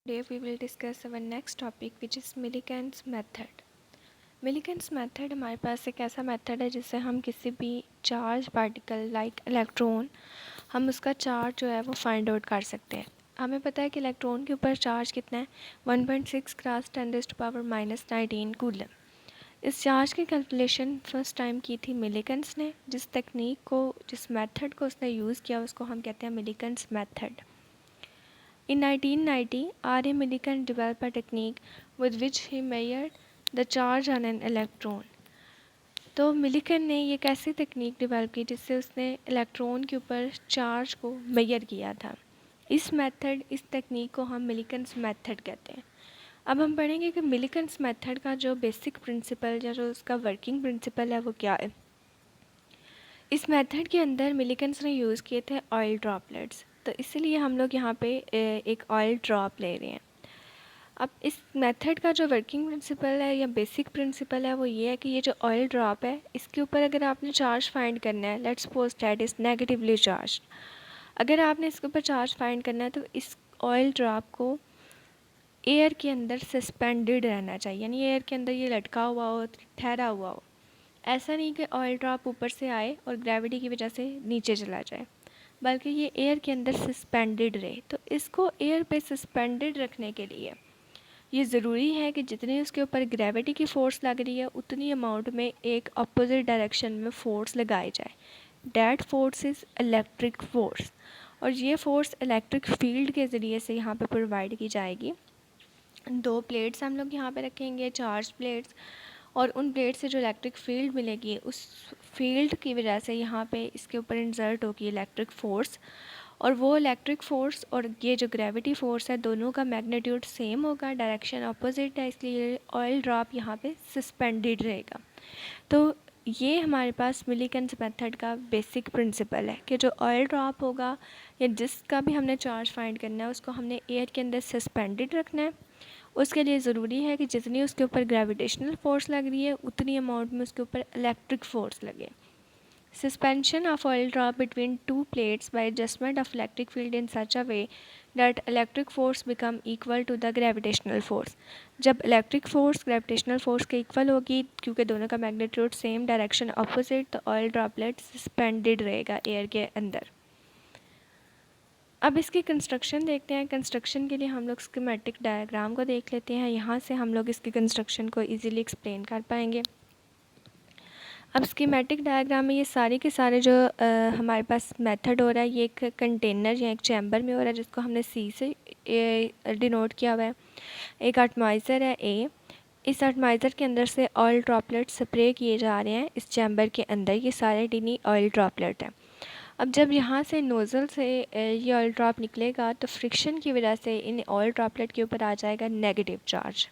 Today we will discuss our next topic which is Millikan's method. Millikan's method हमारे पास एक ऐसा method है जिससे हम किसी भी चार्ज पार्टिकल लाइक इलेक्ट्रॉन हम उसका चार्ज जो है वो फाइंड आउट कर सकते हैं। हमें पता है कि इलेक्ट्रॉन के ऊपर चार्ज कितना है 1.6 × 10⁻⁻19 कूलम। इस चार्ज की कैलकुलेशन फर्स्ट टाइम की थी मिलिकन्स ने। जिस मेथड को उसने यूज़ किया उसको हम कहते हैं Millikan's method. In 1990, R. A. Millikan developed a technique with which he measured the charge on an electron. तो मिलिकन ने ये कैसी तकनीक डेवलप की जिससे उसने इलेक्ट्रॉन के ऊपर चार्ज को मेजर किया था। इस तकनीक को हम मिलिकन्स मेथड कहते हैं। अब हम पढ़ेंगे कि मिलिकन्स मेथड का जो बेसिक प्रिंसिपल या जो उसका वर्किंग प्रिंसिपल है वो क्या है। इस मेथड के अंदर मिलिकन्स ने यूज़ किए थे ऑयल ड्रॉपलेट्स, तो इसीलिए हम लोग यहाँ पे एक ऑयल ड्रॉप ले रहे हैं। अब इस मेथड का जो वर्किंग प्रिंसिपल है या बेसिक प्रिंसिपल है वो ये है कि ये जो ऑयल ड्रॉप है इसके ऊपर अगर आपने चार्ज फाइंड करना है, let's suppose that is negatively charge. अगर आपने इसके ऊपर चार्ज फाइंड करना है तो इस ऑयल ड्रॉप को एयर के अंदर सस्पेंडेड रहना चाहिए, यानी एयर के अंदर ये लटका हुआ हो, ठहरा हुआ हो। ऐसा नहीं कि ऑयल ड्रॉप ऊपर से आए और ग्रेविटी की वजह से नीचे चला जाए, बल्कि ये एयर के अंदर सस्पेंडेड रहे। तो इसको एयर पे सस्पेंडेड रखने के लिए ये ज़रूरी है कि जितनी उसके ऊपर ग्रेविटी की फ़ोर्स लग रही है उतनी अमाउंट में एक अपोजिट डायरेक्शन में फ़ोर्स लगाई जाए। That force is electric force, और ये फ़ोर्स इलेक्ट्रिक फील्ड के ज़रिए से यहाँ पे प्रोवाइड की जाएगी। 2 प्लेट्स हम लोग यहाँ पे रखेंगे, चार्ज प्लेट्स, और उन प्लेट से जो इलेक्ट्रिक फील्ड मिलेगी उस फील्ड की वजह से यहाँ पे इसके ऊपर इंसर्ट होगी इलेक्ट्रिक फ़ोर्स, और वो इलेक्ट्रिक फ़ोर्स और ये जो ग्रेविटी फ़ोर्स है दोनों का मैग्नीट्यूड सेम होगा, डायरेक्शन अपोजिट है, इसलिए ऑयल ड्रॉप यहाँ पे सस्पेंडेड रहेगा। तो ये हमारे पास मिलिकन्स मेथड का बेसिक प्रिंसिपल है कि जो ऑयल ड्रॉप होगा या जिसका भी हमने चार्ज फाइंड करना है उसको हमने एयर के अंदर सस्पेंडेड रखना है। उसके लिए ज़रूरी है कि जितनी उसके ऊपर ग्रेविटेशनल फोर्स लग रही है उतनी अमाउंट में उसके ऊपर इलेक्ट्रिक फोर्स लगे। Suspension of oil drop between two plates by adjustment of electric field in such a way that electric force become equal to the gravitational force. जब इलेक्ट्रिक फोर्स ग्रेविटेशनल फोर्स के equal होगी, क्योंकि दोनों का magnitude same, direction opposite, तो oil droplet suspended रहेगा air के अंदर। अब इसकी कंस्ट्रक्शन देखते हैं। कंस्ट्रक्शन के लिए हम लोग स्कीमेटिक डायग्राम को देख लेते हैं, यहाँ से हम लोग इसकी कंस्ट्रक्शन को ईज़िली एक्सप्लेन कर पाएंगे। अब स्कीमेटिक डायग्राम में ये सारे के सारे जो हमारे पास मेथड हो रहा है ये एक कंटेनर या एक चैम्बर में हो रहा है जिसको हमने सी से डिनोट किया हुआ है। एक एटमाइज़र है ए, इस एटमाइज़र के अंदर से ऑयल ड्रॉपलेट स्प्रे किए जा रहे हैं इस चैम्बर के अंदर, ये सारे टिनी ऑयल ड्रॉपलेट हैं। अब जब यहाँ से नोज़ल से ये ऑयल ड्रॉप निकलेगा तो फ्रिक्शन की वजह से इन ऑयल ड्रॉपलेट के ऊपर आ जाएगा नेगेटिव चार्ज।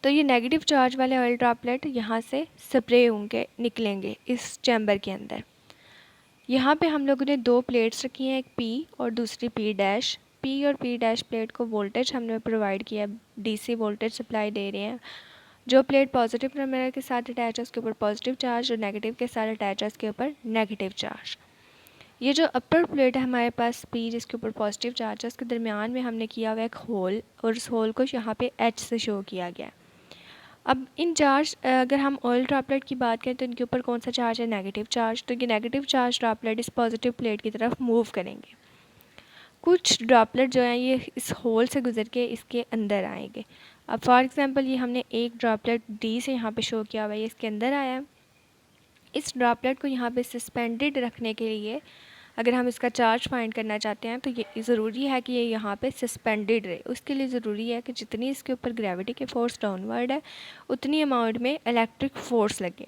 तो ये नेगेटिव चार्ज वाले ऑयल ड्रॉपलेट यहाँ से स्प्रे होंगे, निकलेंगे इस चैम्बर के अंदर। यहाँ पे हम लोगों ने 2 प्लेट्स रखी हैं, एक पी और दूसरी पी डैश। पी और पी डैश प्लेट को वोल्टेज हमने प्रोवाइड किया, डीसी वोल्टेज सप्लाई दे रहे हैं। जो प्लेट पॉजिटिव टर्मिनल के साथ अटैच है उसके ऊपर पॉजिटिव चार्ज, और नेगेटिव के साथ अटैच है उसके ऊपर नेगेटिव चार्ज। ये जो अपर प्लेट है हमारे पास पी जिसके ऊपर पॉजिटिव चार्ज है, उसके दरमियान में हमने किया हुआ एक होल, और उस होल को यहाँ पे एच से शो किया गया है। अब इन चार्ज अगर हम ऑयल ड्रॉपलेट की बात करें तो इनके ऊपर कौन सा चार्ज है, नेगेटिव चार्ज। तो ये नेगेटिव चार्ज ड्रॉपलेट इस पॉजिटिव प्लेट की तरफ मूव करेंगे। कुछ ड्रॉपलेट जो हैं ये इस होल से गुजर के इसके अंदर आएंगे। अब फॉर एग्जांपल ये हमने एक ड्रॉपलेट डी से यहाँ पे शो किया हुआ है, ये इसके अंदर आया है। इस ड्रॉपलेट को यहाँ पे सस्पेंडेड रखने के लिए अगर हम इसका चार्ज फाइंड करना चाहते हैं तो ये ज़रूरी है कि ये यहाँ पे सस्पेंडेड रहे। उसके लिए ज़रूरी है कि जितनी इसके ऊपर ग्रेविटी की फ़ोर्स डाउनवर्ड है उतनी अमाउंट में इलेक्ट्रिक फ़ोर्स लगे।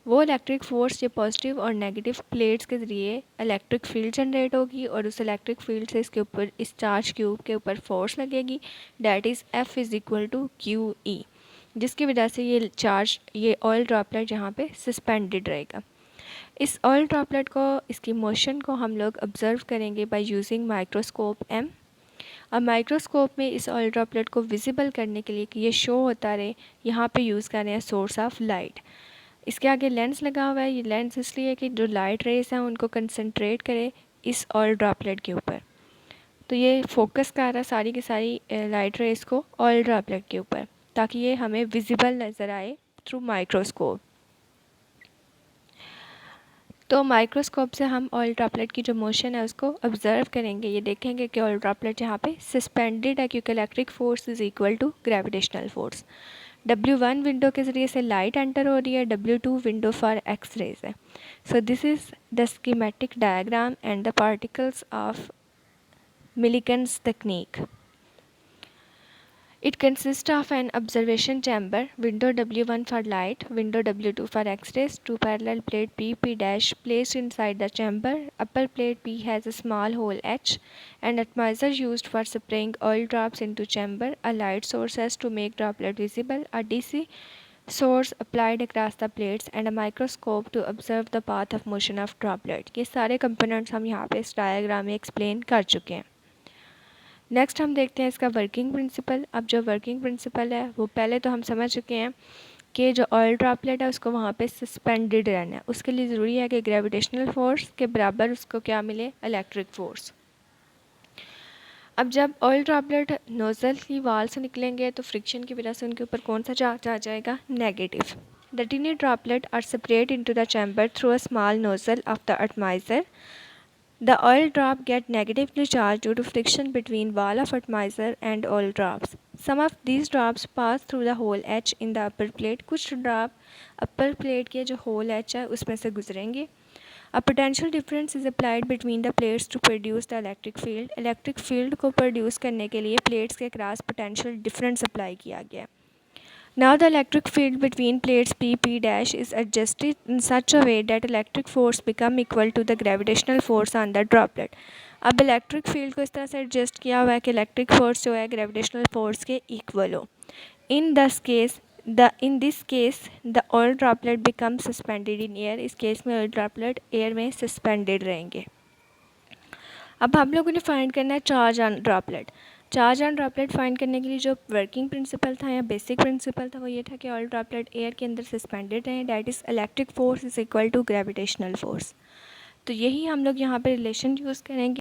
वो इलेक्ट्रिक फ़ोर्स ये पॉजिटिव और नेगेटिव प्लेट्स के ज़रिए इलेक्ट्रिक फील्ड जनरेट होगी, और उस इलेक्ट्रिक फील्ड से इसके ऊपर इस चार्ज क्यूब के ऊपर फोर्स लगेगी, that is F is equal to QE, जिसकी वजह से ये ऑयल ड्रॉपलेट यहाँ पे सस्पेंडेड रहेगा। इस ऑयल ड्रॉपलेट को, इसकी मोशन को हम लोग ऑब्ज़र्व करेंगे बाय यूजिंग माइक्रोस्कोप M। अब माइक्रोस्कोप में इस ऑयल ड्रॉपलेट को विजिबल करने के लिए कि ये शो होता रहे, यहाँ पे यूज़ कर रहे हैं सोर्स ऑफ लाइट। इसके आगे लेंस लगा हुआ है, ये लेंस इसलिए कि जो लाइट रेज़ हैं उनको कंसंट्रेट करे इस ऑयल ड्रॉपलेट के ऊपर। तो ये फोकस कर रहा है सारी की सारी लाइट रेस को ऑयल ड्रॉपलेट के ऊपर, ताकि ये हमें विजिबल नज़र आए थ्रू माइक्रोस्कोप। तो माइक्रोस्कोप से हम ऑयल ड्रॉपलेट की जो मोशन है उसको ऑब्जर्व करेंगे। ये देखेंगे कि ऑयल ड्रॉपलेट यहाँ पे सस्पेंडेड है, क्योंकि electric force is equal to gravitational force. W1 window के ज़रिए से लाइट एंटर हो रही है, W2 window for x raise है। So this is the schematic diagram and the particles of Millikan's technique. It consists of an observation chamber, window W1 for light, window W2 for X-rays, two parallel plate P dash placed inside the chamber. Upper plate P has a small hole H, an atomizer used for spraying oil drops into chamber, a light source S to make droplet visible, a DC source applied across the plates, and a microscope to observe the path of motion of droplet. ये सारे components हम यहाँ पे इस diagram में explain कर चुके हैं। नेक्स्ट हम देखते हैं इसका वर्किंग प्रिंसिपल। अब जो वर्किंग प्रिंसिपल है वो पहले तो हम समझ चुके हैं कि जो ऑयल ड्रॉपलेट है उसको वहाँ पे सस्पेंडेड रहना है। उसके लिए ज़रूरी है कि ग्रेविटेशनल फोर्स के बराबर उसको क्या मिले, इलेक्ट्रिक फोर्स। अब जब ऑयल ड्रॉपलेट नोज़ल की वाल से निकलेंगे तो फ्रिक्शन की वजह से उनके ऊपर कौन सा चार्ज आ जाएगा, negative. The tiny droplet are separate into the chamber through a small nozzle of the atomiser. The oil drop get negatively charged due to friction between wall of atomizer and oil drops. Some of these drops pass through the hole H in the upper plate. कुछ drop upper plate के जो hole H है उसमें से गुजरेंगे. A potential difference is applied between the plates to produce the electric field. Electric field को produce करने के लिए plates के cross potential difference apply किया गया. Now the electric field between plates P dash is adjusted in such a way that electric force become equal to the gravitational force on the droplet. अब electric field को इस तरह से adjust किया हुआ है कि इलेक्ट्रिक फोर्स जो है ग्रेविटेशनल फोर्स के इक्वल हो। In this case the oil droplet become suspended in air. इस केस में ऑयल ड्रॉपलेट एयर में सस्पेंडेड रहेंगे। अब हम लोगों ने फाइंड करना है charge on droplet. Charge on droplet find करने के लिए जो वर्किंग प्रिंसिपल था या बेसिक प्रिंसिपल था वो ये था कि ऑयल ड्रॉपलेट एयर के अंदर सस्पेंडेड रहें, that is electric force is equal to gravitational force. तो यही हम लोग यहाँ पे रिलेशन यूज़ करेंगे।